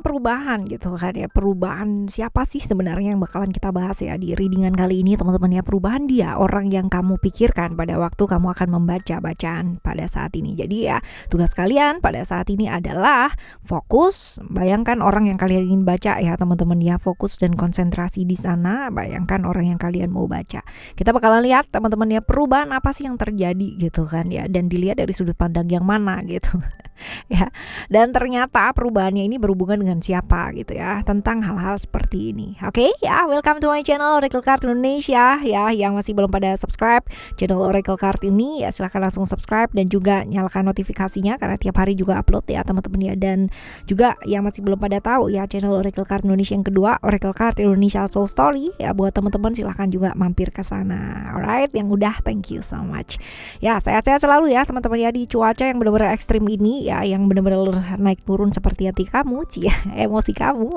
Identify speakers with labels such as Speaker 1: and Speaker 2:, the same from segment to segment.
Speaker 1: perubahan gitu kan ya. Perubahan siapa sih sebenarnya yang bakalan kita bahas ya di readingan kali ini teman-teman ya. Perubahan dia orang yang kamu pikirkan pada waktu kamu akan membaca bacaan pada saat ini. Jadi ya tugas kalian pada saat ini adalah fokus. Bayangkan orang yang kalian ingin baca ya teman-teman ya. Fokus dan konsentrasi di sana. Bayangkan orang yang kalian mau baca. Kita bakalan lihat teman-teman ya perubahan apa sih yang terjadi gitu kan ya. Dan dilihat dari sudut pandang yang mana gitu. Ya, dan ternyata perubahannya ini berhubungan dengan siapa gitu ya, tentang hal-hal seperti ini. Oke, ya, welcome to my channel Oracle Card Indonesia ya. Yang masih belum pada subscribe channel Oracle Card ini ya silahkan langsung subscribe dan juga nyalakan notifikasinya karena tiap hari juga upload ya teman-teman ya. Dan juga yang masih belum pada tahu ya channel Oracle Card Indonesia yang kedua, Oracle Card Indonesia Soul Story ya, buat teman-teman silahkan juga mampir ke sana. Alright, yang udah thank you so much. Ya, sehat-sehat selalu ya teman-teman ya di cuaca yang benar-benar ekstrim ini ya, yang benar-benar naik turun seperti hati kamu, emosi kamu.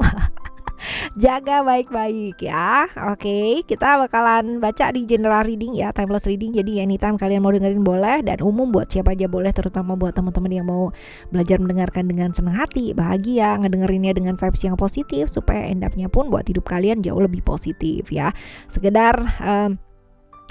Speaker 1: Jaga baik-baik ya. Oke, kita bakalan baca di general reading ya, timeless reading. Jadi anytime kalian mau dengerin boleh, dan umum buat siapa aja boleh, terutama buat teman-teman yang mau belajar mendengarkan dengan senang hati, bahagia, ngedengerinnya dengan vibes yang positif supaya end up-nya pun buat hidup kalian jauh lebih positif ya. Sekedar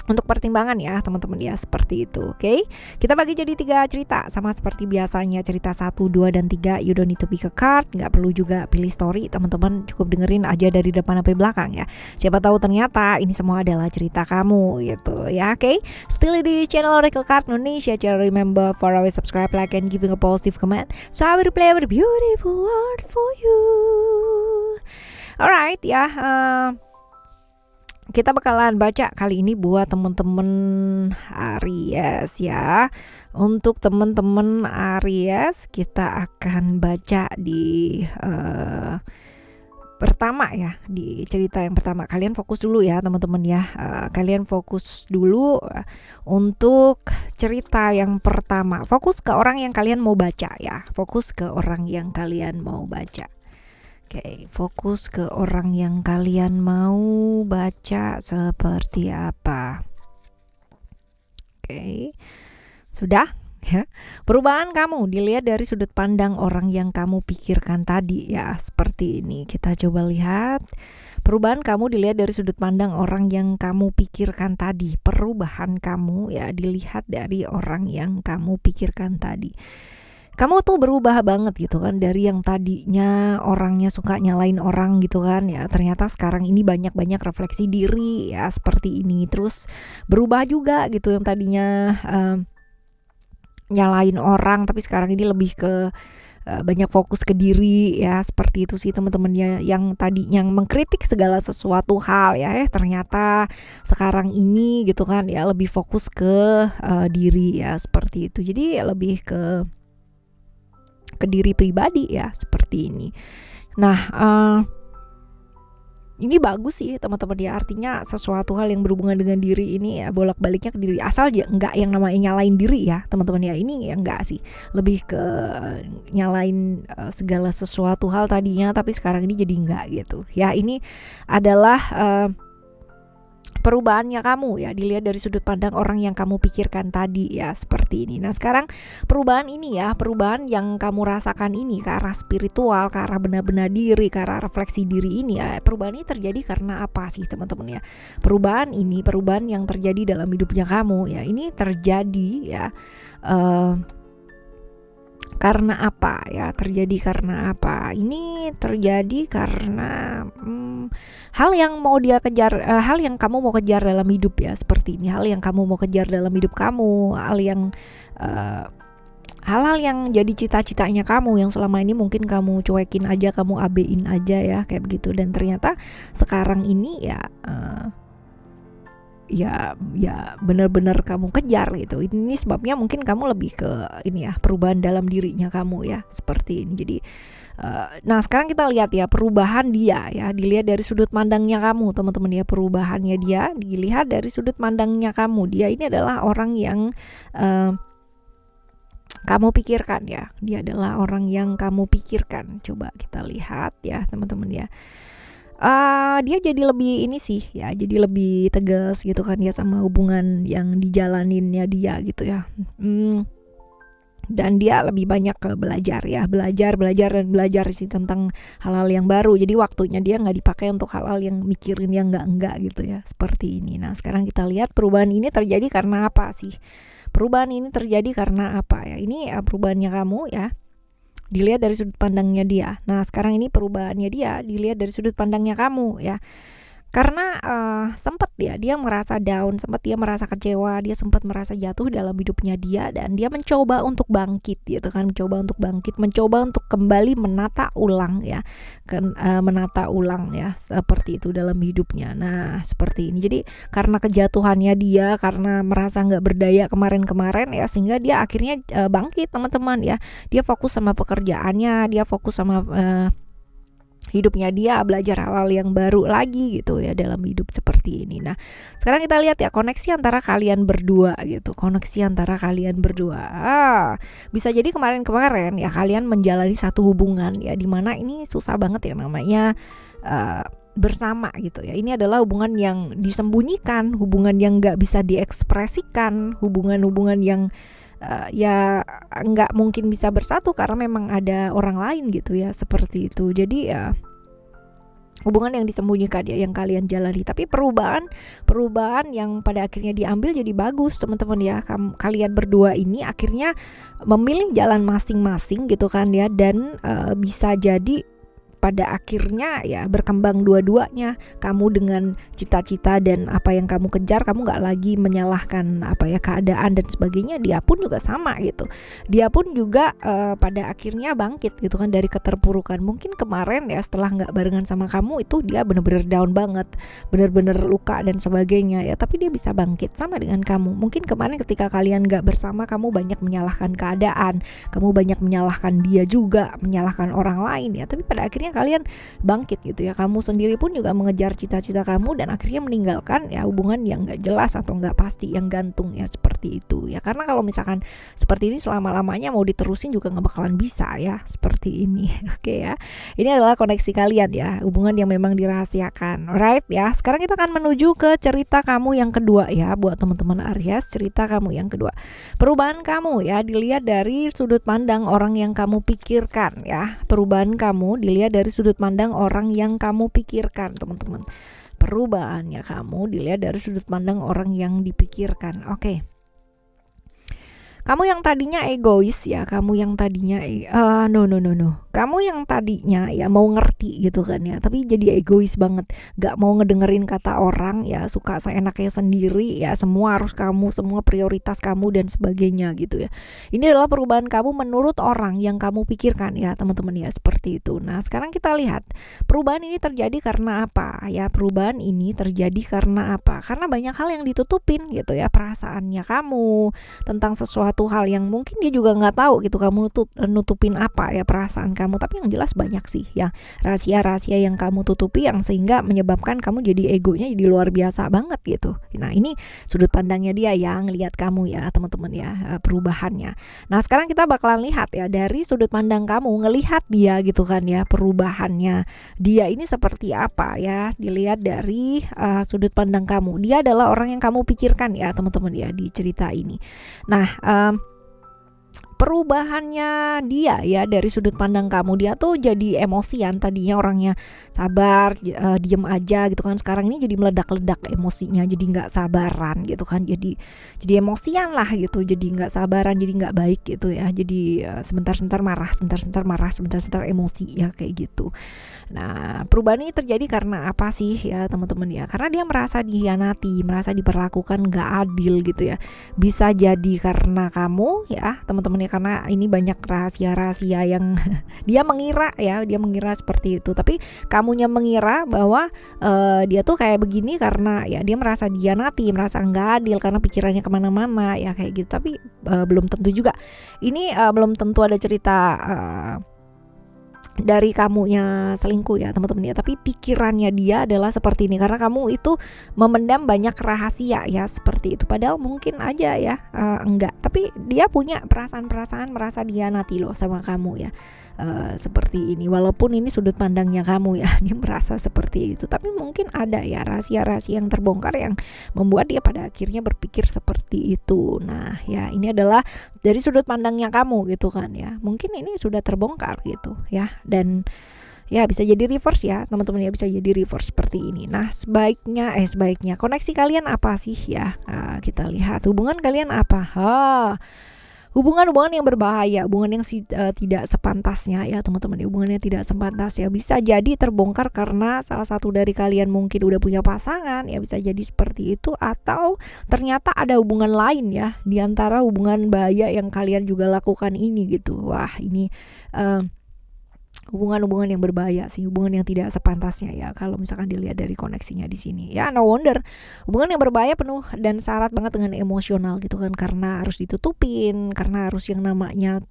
Speaker 1: untuk pertimbangan ya teman-teman ya, seperti itu. Oke, kita bagi jadi 3 cerita sama seperti biasanya, cerita 1, 2, dan 3. You don't need to pick a card, nggak perlu juga pilih story teman-teman, cukup dengerin aja dari depan sampai belakang ya. Siapa tahu ternyata ini semua adalah cerita kamu gitu ya. Oke, still di channel Oracle Card Indonesia. Jangan remember for always subscribe, like, and giving a positive comment, so I will play a beautiful word for you. Alright ya, kita bakalan baca kali ini buat temen-temen Aries ya. Untuk temen-temen Aries kita akan baca di pertama ya, di cerita yang pertama. Kalian fokus dulu ya teman-teman ya. Kalian fokus dulu untuk cerita yang pertama. Fokus ke orang yang kalian mau baca ya. Fokus ke orang yang kalian mau baca. Oke, fokus ke orang yang kalian mau baca seperti apa. Oke, sudah ya. Perubahan kamu dilihat dari sudut pandang orang yang kamu pikirkan tadi ya, seperti ini. Kita coba lihat. Perubahan kamu dilihat dari sudut pandang orang yang kamu pikirkan tadi. Perubahan kamu ya dilihat dari orang yang kamu pikirkan tadi. Kamu tuh berubah banget gitu kan, dari yang tadinya orangnya suka nyalain orang gitu kan ya, ternyata sekarang ini banyak refleksi diri ya, seperti ini. Terus berubah juga gitu, yang tadinya nyalain orang tapi sekarang ini lebih ke banyak fokus ke diri ya, seperti itu sih teman-teman ya. Yang tadinya mengkritik segala sesuatu hal ya, ternyata sekarang ini gitu kan ya lebih fokus ke diri ya, seperti itu. Jadi lebih ke diri pribadi ya, seperti ini. Nah, ini bagus sih teman-teman ya, artinya sesuatu hal yang berhubungan dengan diri ini ya bolak-baliknya ke diri, asal enggak yang namanya nyalain diri ya teman-teman ya. Ini ya enggak sih, lebih ke nyalain segala sesuatu hal tadinya tapi sekarang ini jadi enggak gitu ya. Ini adalah perubahannya kamu ya, dilihat dari sudut pandang orang yang kamu pikirkan tadi ya, seperti ini. Nah sekarang perubahan ini ya, perubahan yang kamu rasakan ini ke arah spiritual, ke arah benar-benar diri, ke arah refleksi diri ini ya, perubahan ini terjadi karena apa sih teman-teman ya? Perubahan ini, perubahan yang terjadi dalam hidupnya kamu ya, ini terjadi ya karena apa ya? Terjadi karena apa? Ini terjadi karena hal yang mau dia kejar, hal yang kamu mau kejar dalam hidup ya, seperti ini. Hal yang kamu mau kejar dalam hidup kamu, hal-hal yang jadi cita-citanya kamu yang selama ini mungkin kamu cuekin aja, kamu abein aja ya, kayak begitu. Dan ternyata sekarang ini ya benar-benar kamu kejar gitu. Ini sebabnya mungkin kamu lebih ke ini ya, perubahan dalam dirinya kamu ya, seperti ini. Jadi nah sekarang kita lihat ya perubahan dia ya, dilihat dari sudut pandangnya kamu teman-teman ya. Perubahannya dia dilihat dari sudut pandangnya kamu. Dia ini adalah orang yang kamu pikirkan ya. Dia adalah orang yang kamu pikirkan. Coba kita lihat ya teman-teman ya. Dia jadi lebih ini sih ya, jadi lebih tegas gitu kan ya sama hubungan yang dijalaninnya dia gitu ya. dan dia lebih banyak ke belajar ya, belajar sih tentang hal-hal yang baru. Jadi waktunya dia nggak dipakai untuk hal-hal yang mikirin yang enggak gitu ya, seperti ini. Nah sekarang kita lihat perubahan ini terjadi karena apa sih? Perubahan ini terjadi karena apa ya? Ini perubahannya kamu ya, dilihat dari sudut pandangnya dia. Nah sekarang ini perubahannya dia dilihat dari sudut pandangnya kamu ya. Karena sempat dia merasa down, sempat dia merasa kecewa, dia sempat merasa jatuh dalam hidupnya dia, dan dia mencoba untuk bangkit gitu kan, mencoba untuk kembali menata ulang ya, menata ulang ya, seperti itu dalam hidupnya. Nah seperti ini. Jadi karena kejatuhannya dia, karena merasa nggak berdaya kemarin ya, sehingga dia akhirnya bangkit teman-teman ya. Dia fokus sama pekerjaannya, dia fokus sama hidupnya dia, belajar hal-hal yang baru lagi gitu ya dalam hidup seperti ini. Nah sekarang kita lihat ya koneksi antara kalian berdua gitu, bisa jadi kemarin ya kalian menjalani satu hubungan ya, dimana ini susah banget ya namanya bersama gitu ya. Ini adalah hubungan yang disembunyikan, hubungan yang nggak bisa diekspresikan, hubungan yang ya nggak mungkin bisa bersatu karena memang ada orang lain gitu ya, seperti itu. Jadi ya hubungan yang disembunyikan ya yang kalian jalani, tapi perubahan yang pada akhirnya diambil jadi bagus teman-teman ya. Kalian berdua ini akhirnya memilih jalan masing-masing gitu kan ya, dan bisa jadi pada akhirnya ya berkembang dua-duanya. Kamu dengan cita-cita dan apa yang kamu kejar, kamu gak lagi menyalahkan keadaan dan sebagainya. Dia pun juga sama gitu, dia pun juga pada akhirnya bangkit gitu kan dari keterpurukan. Mungkin kemarin ya setelah gak barengan sama kamu itu dia bener-bener down banget, bener-bener luka dan sebagainya ya, tapi dia bisa bangkit sama dengan kamu. Mungkin kemarin ketika kalian gak bersama, kamu banyak menyalahkan keadaan, kamu banyak menyalahkan dia juga, menyalahkan orang lain ya, tapi pada akhirnya kalian bangkit gitu ya. Kamu sendiri pun juga mengejar cita-cita kamu dan akhirnya meninggalkan ya hubungan yang gak jelas atau gak pasti, yang gantung ya, seperti itu ya. Karena kalau misalkan seperti ini selama-lamanya mau diterusin juga gak bakalan bisa ya, seperti ini. Oke ya, ini adalah koneksi kalian ya, hubungan yang memang dirahasiakan. Alright ya, sekarang kita akan menuju ke cerita kamu yang kedua ya, buat teman-teman Aries. Cerita kamu yang kedua, perubahan kamu ya dilihat dari sudut pandang orang yang kamu pikirkan ya. Perubahan kamu dilihat dari sudut pandang orang yang kamu pikirkan teman-teman. Perubahannya kamu dilihat dari sudut pandang orang yang dipikirkan. Oke. Kamu yang tadinya egois ya, kamu yang tadinya kamu yang tadinya ya mau ngerti gitu kan ya, tapi jadi egois banget, gak mau ngedengerin kata orang ya, suka seenaknya sendiri ya, semua harus kamu, semua prioritas kamu dan sebagainya gitu ya. Ini adalah perubahan kamu menurut orang yang kamu pikirkan ya teman-teman ya, seperti itu. Nah sekarang kita lihat perubahan ini terjadi karena apa ya. Perubahan ini terjadi karena apa? Karena banyak hal yang ditutupin gitu ya, perasaannya kamu tentang sesuatu hal yang mungkin dia juga nggak tahu gitu, kamu nutupin apa ya perasaan kamu, tapi yang jelas banyak sih ya rahasia-rahasia yang kamu tutupi, yang sehingga menyebabkan kamu jadi egonya jadi luar biasa banget gitu. Nah ini sudut pandangnya dia yang lihat kamu ya teman-teman ya, perubahannya. Nah sekarang kita bakalan lihat ya dari sudut pandang kamu ngelihat dia gitu kan ya, perubahannya dia ini seperti apa ya, dilihat dari sudut pandang kamu. Dia adalah orang yang kamu pikirkan ya teman-teman ya di cerita ini. Nah perubahannya dia ya dari sudut pandang kamu, dia tuh jadi emosian. Tadinya orangnya sabar, diem aja gitu kan, sekarang ini jadi meledak-ledak emosinya, jadi nggak sabaran gitu kan, jadi emosian lah gitu, jadi nggak sabaran, jadi nggak baik gitu ya, jadi sebentar-sebentar marah, sebentar-sebentar emosi ya, kayak gitu. Nah perubahan ini terjadi karena apa sih ya teman-teman ya, karena dia merasa dihianati, merasa diperlakukan nggak adil gitu ya. Bisa jadi karena kamu ya teman-teman ya, karena ini banyak rahasia-rahasia yang dia mengira seperti itu, tapi kamunya mengira bahwa dia tuh kayak begini karena ya dia merasa dihianati, merasa nggak adil karena pikirannya kemana-mana ya kayak gitu. Tapi belum tentu juga ini, belum tentu ada cerita dari kamunya selingkuh ya teman-teman ya, tapi pikirannya dia adalah seperti ini karena kamu itu memendam banyak rahasia ya, seperti itu. Padahal mungkin aja ya enggak, tapi dia punya perasaan merasa dihianati loh sama kamu ya. seperti ini. Walaupun ini sudut pandangnya kamu ya, dia merasa seperti itu, tapi mungkin ada ya rahasia-rahasia yang terbongkar yang membuat dia pada akhirnya berpikir seperti itu. Nah ya, ini adalah dari sudut pandangnya kamu gitu kan ya, mungkin ini sudah terbongkar gitu ya. Dan ya bisa jadi reverse ya teman-teman ya, bisa jadi reverse seperti ini. Nah sebaiknya koneksi kalian apa sih ya? Kita lihat hubungan kalian apa. Hubungan-hubungan yang berbahaya, hubungan yang tidak sepantasnya ya teman-teman. Hubungannya tidak sepantas ya, bisa jadi terbongkar karena salah satu dari kalian mungkin udah punya pasangan ya, bisa jadi seperti itu. Atau ternyata ada hubungan lain ya di antara hubungan bahaya yang kalian juga lakukan ini gitu. Wah ini hubungan-hubungan yang berbahaya sih, hubungan yang tidak sepantasnya ya kalau misalkan dilihat dari koneksinya di sini. Ya no wonder hubungan yang berbahaya penuh dan syarat banget dengan emosional gitu kan, karena harus ditutupin, karena harus yang namanya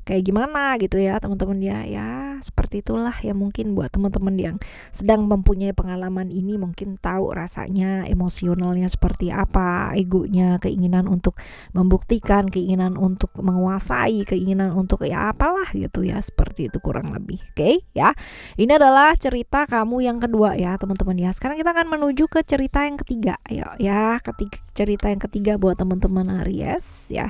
Speaker 1: kayak gimana gitu ya teman-teman ya. Ya seperti itulah ya, mungkin buat teman-teman yang sedang mempunyai pengalaman ini mungkin tahu rasanya emosionalnya seperti apa, egonya, keinginan untuk membuktikan, keinginan untuk menguasai, keinginan untuk ya apalah gitu ya, seperti itu kurang lebih. Oke ya, ini adalah cerita kamu yang kedua ya teman-teman ya. Sekarang kita akan menuju ke cerita yang ketiga. Ayo ya, cerita yang ketiga buat teman-teman Aries ya.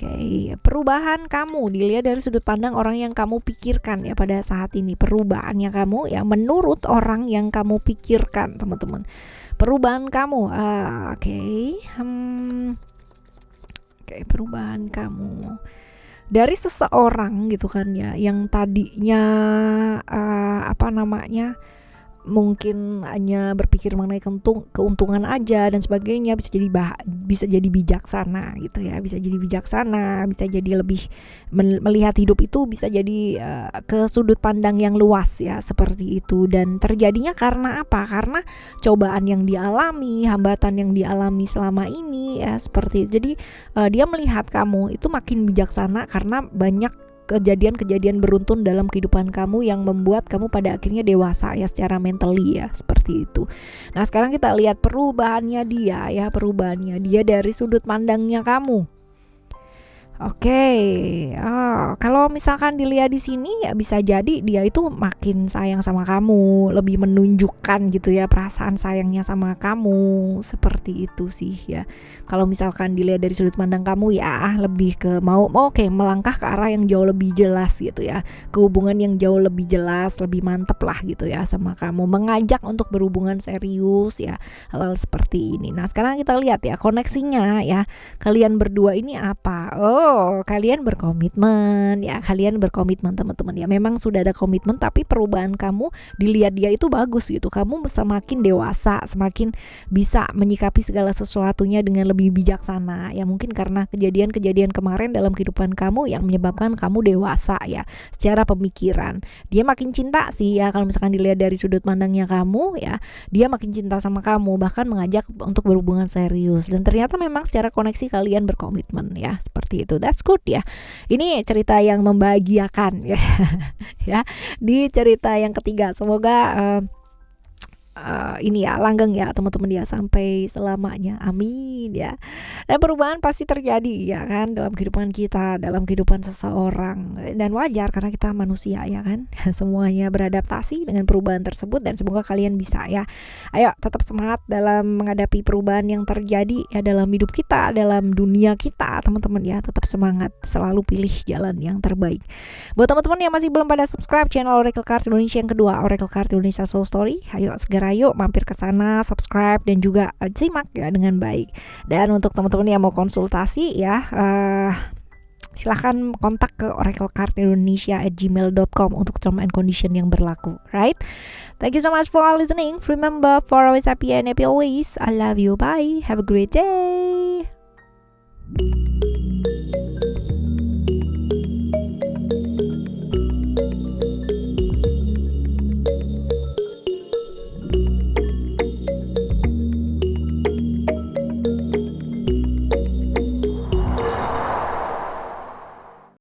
Speaker 1: Oke, perubahan kamu dilihat dari sudut pandang orang yang kamu pikirkan ya pada saat ini. Perubahannya kamu ya menurut orang yang kamu pikirkan teman-teman. Perubahan kamu, perubahan kamu dari seseorang gitu kan ya, yang tadinya mungkin hanya berpikir mengenai keuntungan aja dan sebagainya, bisa jadi bijaksana gitu ya, bisa jadi bijaksana, bisa jadi lebih melihat hidup itu bisa jadi ke sudut pandang yang luas ya, seperti itu. Dan terjadinya karena apa? Karena cobaan yang dialami, hambatan yang dialami selama ini ya, seperti itu. Jadi dia melihat kamu itu makin bijaksana karena banyak kejadian-kejadian beruntun dalam kehidupan kamu yang membuat kamu pada akhirnya dewasa ya secara mentally ya, seperti itu. Nah sekarang kita lihat perubahannya dia dari sudut pandangnya kamu. Kalau misalkan dilihat di sini ya, bisa jadi dia itu makin sayang sama kamu, lebih menunjukkan gitu ya perasaan sayangnya sama kamu, seperti itu sih ya. Kalau misalkan dilihat dari sudut pandang kamu ya, lebih ke melangkah ke arah yang jauh lebih jelas gitu ya, ke hubungan yang jauh lebih jelas, lebih mantep lah gitu ya sama kamu, mengajak untuk berhubungan serius ya, hal-hal seperti ini. Nah sekarang kita lihat ya koneksinya ya, kalian berdua ini apa? Kalian berkomitmen ya, teman-teman ya. Memang sudah ada komitmen, tapi perubahan kamu dilihat dia itu bagus gitu. Kamu semakin dewasa, semakin bisa menyikapi segala sesuatunya dengan lebih bijaksana ya. Mungkin karena kejadian-kejadian kemarin dalam kehidupan kamu yang menyebabkan kamu dewasa ya secara pemikiran. Dia makin cinta sih ya, kalau misalkan dilihat dari sudut pandangnya kamu ya, dia makin cinta sama kamu, bahkan mengajak untuk berhubungan serius. Dan ternyata memang secara koneksi kalian berkomitmen ya, seperti itu. That's good ya. Ini cerita yang membahagiakan ya. Ya, di cerita yang ketiga semoga ini ya langgeng ya teman-teman ya sampai selamanya, amin ya. Dan perubahan pasti terjadi ya kan dalam kehidupan kita, dalam kehidupan seseorang, dan wajar karena kita manusia ya kan. Semuanya beradaptasi dengan perubahan tersebut, dan semoga kalian bisa ya. Ayo tetap semangat dalam menghadapi perubahan yang terjadi ya dalam hidup kita, dalam dunia kita teman-teman ya. Tetap semangat, selalu pilih jalan yang terbaik. Buat teman-teman yang masih belum pada subscribe channel Oracle Card Indonesia yang kedua, Oracle Card Indonesia Soul Story, ayo segera yuk mampir ke sana, subscribe dan juga simak ya dengan baik. Dan untuk teman-teman yang mau konsultasi ya, silahkan kontak ke oraclecardindonesia@gmail.com untuk term and condition yang berlaku, right? Thank you so much for listening. Remember, for always happy and happy always. I love you. Bye. Have a great day.